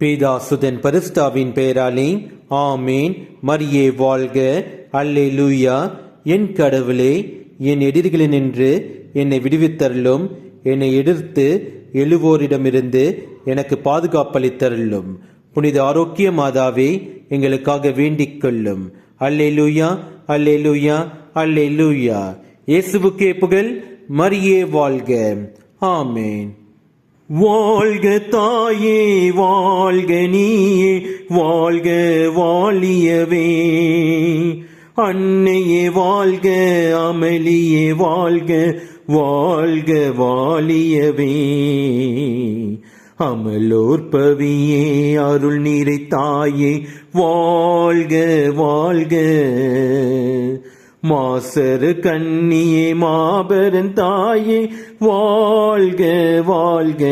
பிதாசுதன் பரிசுத்தாவின் பெயராலே ஆமேன். மரியே வாழ்க. அல்லேலூயா. என் கடவுளே, என் எதிரிகளினின்று என்னை விடுவித்தருளும். என்னை எதிர்த்து எழுவோரிடமிருந்து எனக்கு பாதுகாப்பளித்தருளும். புனித ஆரோக்கிய மாதாவே, எங்களுக்காக வேண்டிக் கொள்ளும். அல்லேலூயா, அல்லேலூயா, அல்லேலூயா. இயேசுவுக்கே புகழ். மரியே வாழ்க. ஆமேன். வாழ்க தாயே, வாழ்க நீயே, வாழ்க வாழியவே. அன்னையே வாழ்க, அமளியே வாழ்க, வாழ்க வாழியவே. அமலோற்பவியே, அருள் நீரை தாயே, வாழ்க வாழ்க. மாசரு கண்ணியே, மாபெரும் தாயே, வாழ்க வாழ்க.